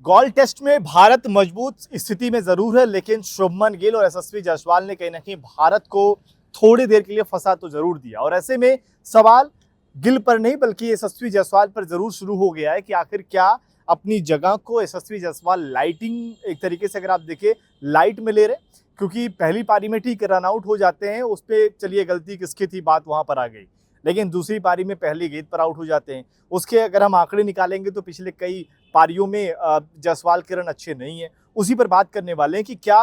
Gall test में भारत मजबूत स्थिति में जरूर है, लेकिन शुभमन गिल और यशस्वी जायसवाल ने कहीं ना कहीं भारत को थोड़ी देर के लिए फंसा तो जरूर दिया। और ऐसे में सवाल गिल पर नहीं बल्कि यशस्वी जायसवाल पर जरूर शुरू हो गया है कि आखिर क्या अपनी जगह को यशस्वी जायसवाल लाइटिंग एक तरीके से अगर आप देखें लाइट में ले रहे, क्योंकि पहली पारी में ठीक रन आउट हो जाते हैं, उस पर चलिए गलती किसकी थी बात वहां पर आ गई, लेकिन दूसरी पारी में पहली गेंद पर आउट हो जाते हैं। उसके अगर हम आंकड़े निकालेंगे तो पिछले कई पारियों में जायसवाल के रन अच्छे नहीं है। उसी पर बात करने वाले हैं कि क्या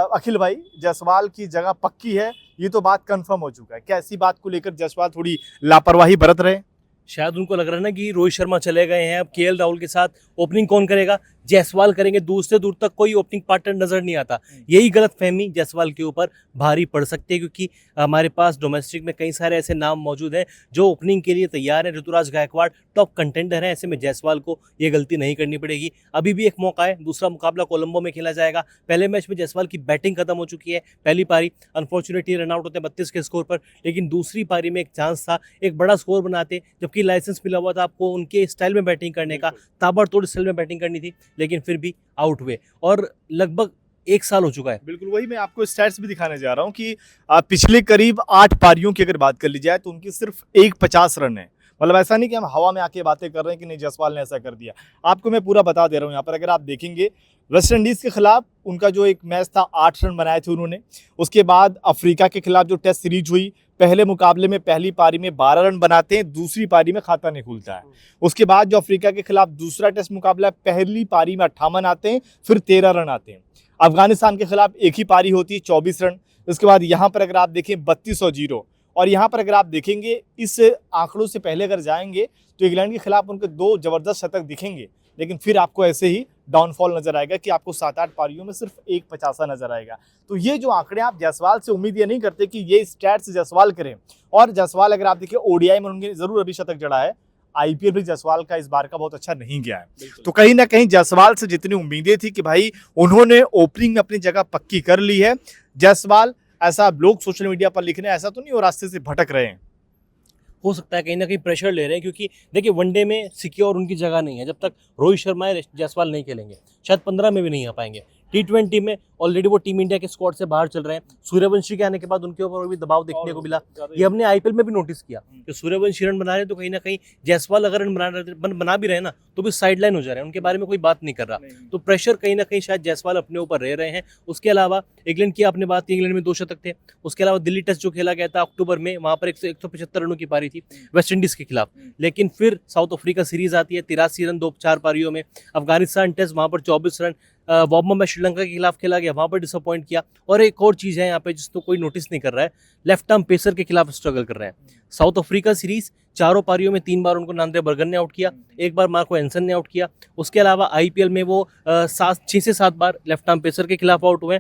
अखिल भाई जायसवाल की जगह पक्की है, ये तो बात कंफर्म हो चुका है। क्या ऐसी बात को लेकर जायसवाल थोड़ी लापरवाही बरत रहे हैं? शायद उनको लग रहा है ना कि रोहित शर्मा चले गए हैं, अब केएल राहुल के साथ ओपनिंग कौन करेगा? जायसवाल करेंगे। दूर से दूर तक कोई ओपनिंग पार्टनर नजर नहीं आता। यही गलतफहमी जायसवाल के ऊपर भारी पड़ सकती है, क्योंकि हमारे पास डोमेस्टिक में कई सारे ऐसे नाम मौजूद हैं जो ओपनिंग के लिए तैयार हैं। ऋतुराज गायकवाड़ टॉप कंटेंडर है, ऐसे में जायसवाल को ये गलती नहीं करनी पड़ेगी। अभी भी एक मौका है, दूसरा मुकाबला कोलंबो में खेला जाएगा। पहले मैच में जायसवाल की बैटिंग खत्म हो चुकी है, पहली पारी अनफॉर्चुनेटली रन आउट होते हैं 32 के स्कोर पर, लेकिन दूसरी पारी में एक चांस था, एक बड़ा स्कोर बनाते, जबकि लाइसेंस मिला हुआ था आपको उनके स्टाइल में बैटिंग करने का, ताबड़तोड़ स्टाइल में बैटिंग करनी थी, लेकिन फिर भी आउट हुए। और लगभग 1 साल हो चुका है। बिल्कुल वही मैं आपको स्टैट्स भी दिखाने जा रहा हूं कि पिछले करीब 8 पारियों की अगर बात कर ली जाए तो उनकी सिर्फ 150 रन है। मतलब ऐसा नहीं कि हम हवा में आके बातें कर रहे हैं कि नहीं जायसवाल ने ऐसा कर दिया। आपको मैं पूरा बता दे रहा हूं। यहाँ पर अगर आप देखेंगे वेस्ट इंडीज के खिलाफ उनका जो एक मैच था 8 रन बनाए थे उन्होंने। उसके बाद अफ्रीका के खिलाफ जो टेस्ट सीरीज हुई, पहले मुकाबले में पहली पारी में 12 रन बनाते हैं, दूसरी पारी में खाता नहीं खुलता है। उसके बाद जो अफ्रीका के खिलाफ दूसरा टेस्ट मुकाबला है, पहली पारी में 58 आते हैं, फिर 13 रन आते हैं। अफगानिस्तान के खिलाफ एक ही पारी होती है 24 रन। उसके बाद यहाँ पर अगर आप देखें 32 और 0। और यहाँ पर अगर आप देखेंगे इस आंकड़ों से पहले अगर जाएंगे तो इंग्लैंड के खिलाफ उनके 2 जबरदस्त शतक दिखेंगे, लेकिन फिर आपको ऐसे ही डाउनफॉल नजर आएगा कि आपको 7-8 पारियों में सिर्फ 150 नजर आएगा। तो ये जो आंकड़े आप जायसवाल से उम्मीद ये नहीं करते कि ये स्टैट्स जायसवाल करें। और जायसवाल अगर आप देखिए ओडीआई में उन्होंने जरूर अभी शतक जड़ा है, आईपीएल भी जायसवाल का इस बार का बहुत अच्छा नहीं गया है। तो कहीं ना कहीं जायसवाल से जितनी उम्मीदें थी कि भाई उन्होंने ओपनिंग में अपनी जगह पक्की कर ली है, जायसवाल ऐसा लोग सोशल मीडिया पर लिख रहे हैं ऐसा तो नहीं, और रास्ते से भटक रहे हैं। हो सकता है कहीं ना कहीं प्रेशर ले रहे हैं, क्योंकि देखिए वनडे में सिक्योर उनकी जगह नहीं है। जब तक रोहित शर्मा या जायसवाल नहीं खेलेंगे, शायद 15 में भी नहीं आ पाएंगे। T20 में ऑलरेडी वो टीम इंडिया के स्क्वाड से बाहर चल रहे हैं। सूर्यवंशी के आने के बाद उनके ऊपर भी दबाव देखने को मिला। ये हमने आईपीएल में भी नोटिस किया कि सूर्यवंशी रन बना रहे हैं तो कहीं ना कहीं जायसवाल अगर रन बना भी रहे ना तो भी साइडलाइन हो जा रहे हैं, उनके बारे में कोई बात नहीं कर रहा। तो प्रेशर कहीं ना कहीं शायद जायसवाल अपने ऊपर रह रहे हैं। उसके अलावा इंग्लैंड की आपने बात की, इंग्लैंड में 2 शतक थे। उसके अलावा दिल्ली टेस्ट जो खेला गया था अक्टूबर में, वहां पर 175 रनों की पारी थी वेस्ट इंडीज के खिलाफ। लेकिन फिर साउथ अफ्रीका सीरीज आती है, 83 रन 2-4 पारियों में। अफगानिस्तान टेस्ट वहां पर 24 रन। वॉर्म में श्रीलंका के खिलाफ खेला गया, वहां पर डिसअपॉइंट किया। और एक और चीज है यहाँ पे जिसको कोई नोटिस नहीं कर रहा है, लेफ्ट आर्म पेसर के खिलाफ स्ट्रगल कर रहे हैं। साउथ अफ्रीका सीरीज 4 पारियों में 3 बार उनको नांद्रे बर्गन ने आउट किया, 1 बार मार्को एंसन ने आउट किया। उसके अलावा आईपीएल में वो 6 से 7 बार लेफ्ट आर्म पेसर के खिलाफ आउट हुए,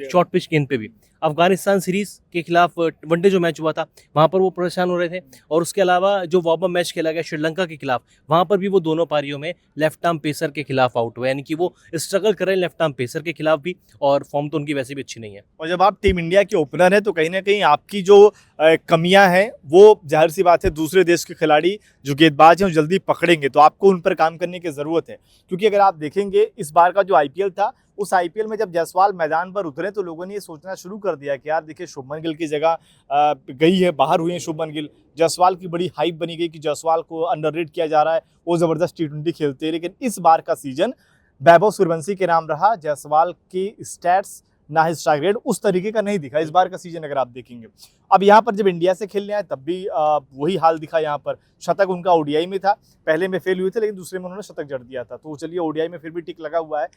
शॉर्ट पिच गेंद पे भी। अफगानिस्तान सीरीज के खिलाफ वनडे जो मैच हुआ था वहां पर वो परेशान हो रहे थे। और उसके अलावा जो वार्म अप मैच खेला गया श्रीलंका के खिलाफ, वहां पर भी वो दोनों पारियों में लेफ्ट आर्म पेसर के खिलाफ आउट हुए, यानी कि वो स्ट्रगल कर रहे हैं लेफ्ट आर्म पेसर के खिलाफ भी। और फॉर्म तो उनकी वैसे भी अच्छी नहीं है। और जब आप टीम इंडिया के ओपनर हैं तो कहीं ना कहीं आपकी जो कमियां हैं वो जाहिर सी बात है दूसरे देश के खिलाड़ी जो गेंदबाज हैं वो जल्दी पकड़ेंगे, तो आपको उन पर काम करने की ज़रूरत है। क्योंकि अगर आप देखेंगे इस बार का जो आईपीएल था, उस आईपीएल में जब जायसवाल मैदान पर उतरे तो लोगों ने ये सोचना शुरू कर दिया कि यार देखिए शुभमन गिल की जगह गई है, बाहर हुए हैं शुभमन गिल। जायसवाल की बड़ी हाइप बनी गई कि जायसवाल को अंडररेट किया जा रहा है, वो ज़बरदस्त T20 खेलते हैं। लेकिन इस बार का सीजन वैभव सूर्यवंशी के नाम रहा, जायसवाल की स्टैट्स ना ही स्ट्राइक रेट उस तरीके का नहीं दिखा इस बार का सीजन अगर आप देखेंगे। अब यहाँ पर जब इंडिया से खेलने आए तब भी वही हाल दिखा। यहाँ पर शतक उनका ओडीआई में था, पहले में फेल हुए थे लेकिन दूसरे में उन्होंने शतक जड़ दिया था। तो चलिए ओडीआई में फिर भी टिक लगा हुआ है।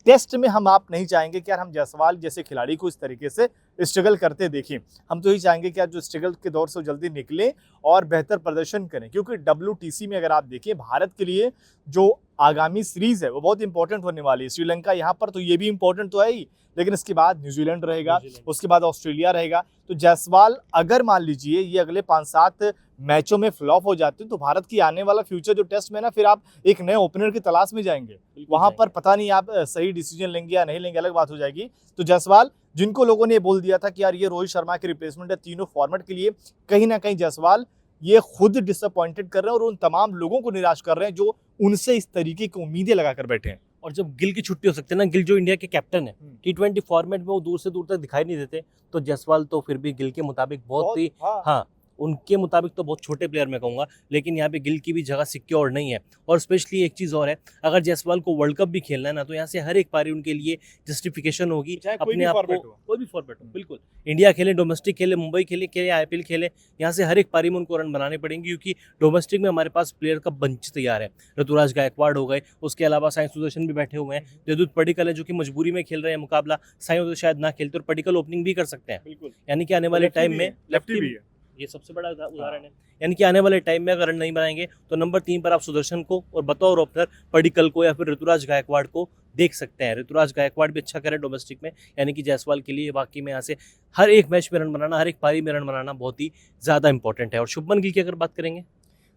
टेस्ट में हम आप नहीं चाहेंगे कि यार हम जायसवाल जैसे खिलाड़ी को इस तरीके से स्ट्रगल करते देखें। हम तो यही चाहेंगे कि यार जो स्ट्रगल के दौर से वो जल्दी निकले और बेहतर प्रदर्शन करें। क्योंकि WTC में अगर आप देखिए भारत के लिए जो आगामी सीरीज है वो बहुत इंपॉर्टेंट होने वाली है। श्रीलंका यहाँ पर तो ये भी इंपॉर्टेंट तो है ही, लेकिन इसके बाद न्यूजीलैंड रहेगा, उसके बाद ऑस्ट्रेलिया रहेगा। तो जायसवाल अगर मान लीजिए ये अगले 5-7 मैचों में फ्लॉप हो जाते हैं तो भारत की आने वाला फ्यूचर जो टेस्ट में ना, फिर आप एक नए ओपनर की तलाश में जाएंगे। वहां पर पता नहीं आप सही डिसीजन लेंगे या नहीं लेंगे, अलग बात हो जाएगी। तो जायसवाल जिनको लोगों ने बोल दिया था कि यार ये रोहित शर्मा के रिप्लेसमेंट है तीनों फॉर्मेट के लिए, कहीं ना कहीं जायसवाल ये खुद डिसअपॉइंटेड कर रहे हैं और उन तमाम लोगों को निराश कर रहे हैं जो उनसे इस तरीके की उम्मीदें लगाकर बैठे हैं। और जब गिल की छुट्टी हो सकती है ना, गिल जो इंडिया के कैप्टन है, T20 फॉर्मेट में वो दूर से दूर तक दिखाई नहीं देते, तो जायसवाल तो फिर भी गिल के मुताबिक बहुत ही हाँ उनके मुताबिक तो बहुत छोटे प्लेयर मैं कहूँगा, लेकिन यहाँ पे गिल की भी जगह सिक्योर नहीं है। और स्पेशली एक चीज़ और है, अगर जायसवाल को वर्ल्ड कप भी खेलना है ना, तो यहाँ से हर एक पारी उनके लिए जस्टिफिकेशन होगी अपने आप को, कोई भी फॉर्मेट हो, बिल्कुल इंडिया खेले, डोमेस्टिक खेले, मुंबई खेले IPL खेले, यहाँ से हर एक पारी में उनको रन बनाने पड़ेंगे, क्योंकि डोमेस्टिक में हमारे पास प्लेयर का बंच तैयार है। ऋतुराज गायकवाड़ हो गए, उसके अलावा साई सुदर्शन भी बैठे हुए हैं, देवदूत पडिक्कल है जो कि मजबूरी में खेल रहे हैं मुकाबला, साई तो शायद ना खेलते और पडिक्कल ओपनिंग भी कर सकते हैं, बिल्कुल। यानी कि आने वाले टाइम में लेफ्टी भी है, ये सबसे बड़ा उदाहरण है। यानी कि आने वाले टाइम में अगर रन नहीं बनाएंगे तो नंबर 3 पर आप सुदर्शन को और बतौर ओपनर पडिक्कल को या फिर ऋतुराज गायकवाड़ को देख सकते हैं। ऋतुराज गायकवाड़ भी अच्छा करे डोमेस्टिक में, यानी कि जायसवाल के लिए वाकई में यहाँ से हर एक मैच में रन बनाना, हर एक पारी में रन बनाना बहुत ही ज़्यादा इंपॉर्टेंट है। और शुभमन गिल की अगर बात करेंगे,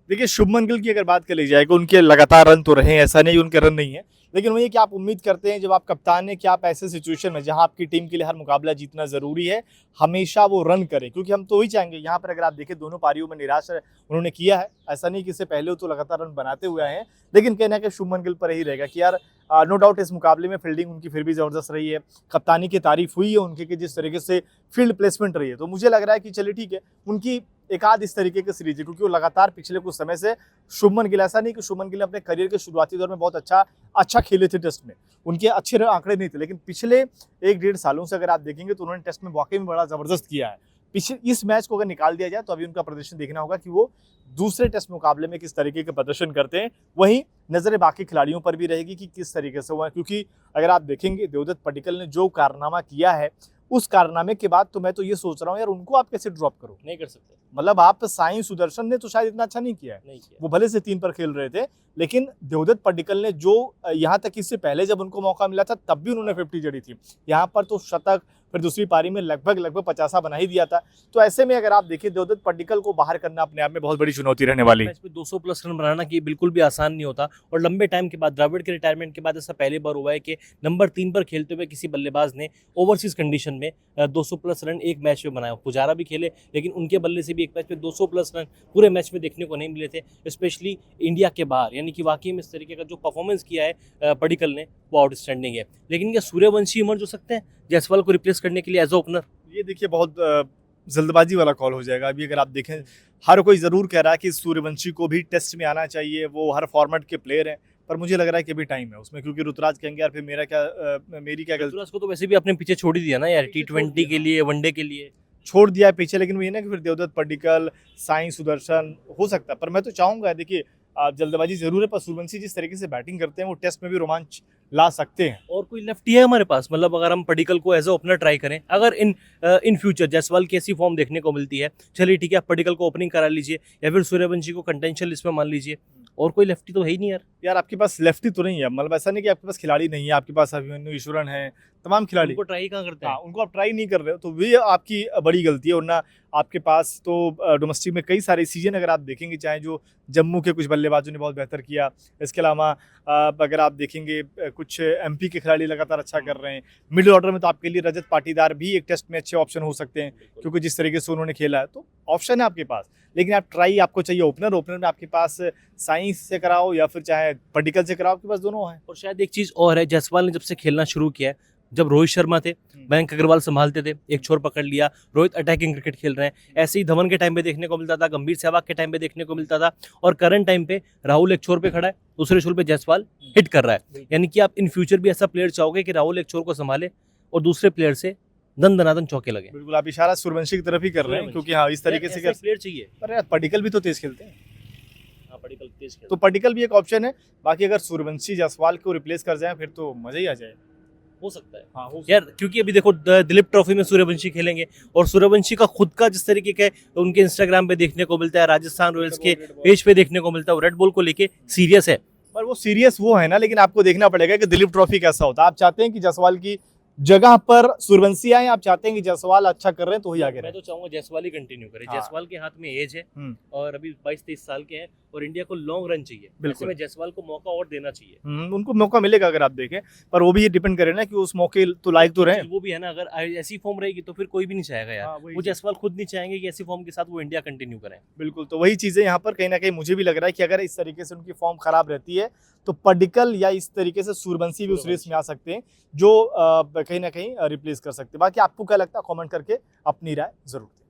देखिए शुभमन गिल की अगर बात कर ली जाए, उनके लगातार रन तो रहे हैं, ऐसा नहीं उनके रन नहीं है, लेकिन वही कि आप उम्मीद करते हैं जब आप कप्तान हैं कि आप ऐसे सिचुएशन में जहां आपकी टीम के लिए हर मुकाबला जीतना जरूरी है, हमेशा वो रन करें, क्योंकि हम तो वही चाहेंगे। यहाँ पर अगर आप देखें दोनों पारियों में निराश उन्होंने किया है, ऐसा नहीं कि इससे पहले तो लगातार रन बनाते हुए आए हैं, लेकिन कहना है कि शुभमन गिल पर ही रहेगा कि यार नो डाउट इस मुकाबले में फील्डिंग उनकी फिर भी ज़बरदस्त रही है, कप्तानी की तारीफ हुई है उनके कि जिस तरीके से फील्ड प्लेसमेंट रही है, तो मुझे लग रहा है कि चलिए ठीक है, उनकी एक आध इस तरीके की सीरीज है, क्योंकि वो लगातार पिछले कुछ समय से शुभमन गिल, ऐसा नहीं कि शुभमन गिल अपने करियर के शुरुआती दौर में बहुत अच्छा खेले थे टेस्ट में, उनके अच्छे आंकड़े नहीं थे, लेकिन पिछले 1-1.5 सालों से अगर आप देखेंगे तो उन्होंने टेस्ट में वाकई में बड़ा ज़बरदस्त किया है। पिछले इस मैच को अगर निकाल दिया जाए तो अभी उनका प्रदर्शन देखना होगा कि वो दूसरे टेस्ट मुकाबले में किस तरीके के प्रदर्शन करते हैं। वहीं नजरें बाकी खिलाड़ियों पर भी रहेगी कि किस तरीके से हुआ है, क्योंकि अगर आप देखेंगे देवदत्त पडिक्कल ने जो कारनामा किया है, उस कारनामे के बाद तो मैं तो ये सोच रहा हूँ यार उनको आप कैसे ड्रॉप करो, नहीं कर सकते। मतलब आप साई सुदर्शन ने तो शायद इतना अच्छा नहीं किया है, नहीं किया। वो भले से 3 पर खेल रहे थे, लेकिन देवदत्त पडिक्कल ने जो यहाँ तक इससे पहले जब उनको मौका मिला था तब भी उन्होंने 50 जड़ी थी, यहाँ पर तो शतक, फिर दूसरी पारी में लगभग 50 बना ही दिया था। तो ऐसे में अगर आप देखिए देवदत्त पडिक्कल को बाहर करना अपने आप में बहुत बड़ी चुनौती रहने वाली है। मैच में 200 प्लस रन बनाना कि बिल्कुल भी आसान नहीं होता, और लंबे टाइम के बाद, द्रविड़ के रिटायरमेंट के बाद ऐसा पहली बार हुआ है कि नंबर 3 पर खेलते हुए किसी बल्लेबाज ने ओवरसीज कंडीशन में 200 प्लस रन एक मैच में बनाया। पुजारा भी खेले, लेकिन उनके बल्ले से भी एक मैच में 200 प्लस रन पूरे मैच में देखने को नहीं मिले थे, स्पेशली इंडिया के बाहर। यानी कि वाकई में इस तरीके का जो परफॉर्मेंस किया है पडिक्कल ने वो आउटस्टैंडिंग है। लेकिन क्या सूर्यवंशी इमर्ज हो सकते हैं जायसवाल को रिप्लेस करने के लिए एज अ ओपनर? ये देखिए बहुत जल्दबाजी वाला कॉल हो जाएगा। अभी अगर आप देखें हर कोई ज़रूर कह रहा है कि सूर्यवंशी को भी टेस्ट में आना चाहिए, वो हर फॉर्मेट के प्लेयर हैं, पर मुझे लग रहा है कि अभी टाइम है उसमें, क्योंकि ऋतुराज कहेंगे यार फिर मेरी क्या गलती, ऋतुराज को तो वैसे भी अपने पीछे छोड़ ही दिया ना यार, T20 के लिए, वनडे के लिए छोड़ दिया है पीछे, लेकिन वही ना कि फिर देवदत्त पडिक्कल, साई सुदर्शन हो सकता है। पर मैं तो चाहूँगा देखिए जल्दबाजी जरूर है, पर सूर्यवंशी जिस तरीके से बैटिंग करते हैं वो टेस्ट में भी रोमांच ला सकते हैं। और कोई लेफ्टी है हमारे पास, मतलब अगर हम पडिक्कल को एज अ ओपनर ट्राई करें, अगर इन फ्यूचर जायसवाल की ऐसी फॉर्म देखने को मिलती है, चलिए ठीक है आप पडिक्कल को ओपनिंग करा लीजिए, या फिर सूर्यवंशी को कंटेंशियल लिस्ट में मान लीजिए, और कोई लेफ्टी तो है ही नहीं यार। आपके पास लेफ्टी तो नहीं है, मतलब ऐसा नहीं कि आपके पास खिलाड़ी नहीं है, आपके पास अभिमन्यु ईश्वरन है, तमाम खिलाड़ी, उनको ट्राई कहाँ करते हैं? उनको आप ट्राई नहीं कर रहे हो, तो ये आपकी बड़ी गलती है। वरना आपके पास तो डोमेस्टिक में कई सारे सीजन अगर आप देखेंगे, चाहे जो जम्मू के कुछ बल्लेबाजों ने बहुत बेहतर किया, इसके अलावा अगर आप देखेंगे कुछ MP के खिलाड़ी लगातार अच्छा कर रहे हैं। मिडिल ऑर्डर में तो आपके लिए रजत पाटीदार भी एक टेस्ट में अच्छे ऑप्शन हो सकते हैं, क्योंकि जिस तरीके से उन्होंने खेला है, तो ऑप्शन है आपके पास। लेकिन आप ट्राई आपको चाहिए ओपनर में आपके पास साई से कराओ या फिर चाहे पडिक्कल से कराओ, आपके पास दोनों हैं। और शायद एक चीज़ और है, जायसवाल ने जब से खेलना शुरू किया है, जब रोहित शर्मा थे, मयंक अग्रवाल संभालते थे, एक छोर पकड़ लिया, रोहित अटैकिंग क्रिकेट खेल रहे हैं, ऐसे ही धवन के टाइम पे देखने को मिलता था, गंभीर सहवाग के टाइम पे देखने को मिलता था, और करंट टाइम पे राहुल एक छोर पे खड़ा है, दूसरे छोर पे जायसवाल हिट कर रहा है। यानी कि आप इन फ्यूचर भी ऐसा प्लेयर चाहोगे कि राहुल एक छोर को संभाले और दूसरे प्लेयर से दन चौके लगे। बिल्कुल, आप इशारा सूर्यवंशी की तरफ ही कर रहे हैं, क्योंकि हाँ इस तरीके से प्लेयर चाहिए। पर यार पडिक्कल भी तो तेज खेलते हैं, पडिक्कल तेज खेलते हैं, तो पडिक्कल भी एक ऑप्शन है। बाकी अगर सूर्यवंशी जायसवाल को रिप्लेस कर जाए फिर तो मजा ही आ जाए। हो सकता है हाँ, हो यार, क्योंकि अभी देखो दिलीप ट्रॉफी में सूर्यवंशी खेलेंगे, और सूर्यवंशी का खुद का जिस तरीके के उनके इंस्टाग्राम पे देखने को मिलता है, राजस्थान रॉयल्स के पेज पे देखने को मिलता है, वो रेड बॉल को लेके सीरियस है। पर वो सीरियस वो है ना, लेकिन आपको देखना पड़ेगा कि दिलीप ट्रॉफी कैसा होता है। आप चाहते हैं कि जायसवाल की जगह पर सूर्यवंशी आए, आप चाहते हैं कि जायसवाल अच्छा कर रहे हैं तो ही आगे मैं तो चाहूंगा जायसवाल ही कंटिन्यू करे। जायसवाल के हाथ में एज है और अभी 22-23 साल के हैं, और इंडिया को लॉन्ग रन चाहिए। बिल्कुल। ऐसे में जायसवाल को मौका और देना चाहिए। उनको मौका मिलेगा अगर आप देखें, पर वो भी डिपेंड करे ना कि उस मौके तो लायक तो रहे। वो भी है ना, अगर ऐसी फॉर्म रहेगी तो फिर कोई भी नहीं चाहेगा यार। हाँ, वही वो चीज़। जायसवाल खुद नहीं चाहेंगे कि ऐसी फॉर्म के साथ वो इंडिया कंटिन्यू करें। बिल्कुल, तो वही चीज़ें यहाँ पर कहीं न कहीं मुझे भी लग रहा है कि अगर इस तरीके से उनकी फॉर्म खराब रहती है, तो पडिक्कल या इस तरीके से सूर्यवंशी भी उस रेस में आ सकते हैं, जो कहीं न कहीं रिप्लेस कर सकते हैं। बाकी आपको क्या लगता है, कमेंट करके अपनी राय ज़रूर दें।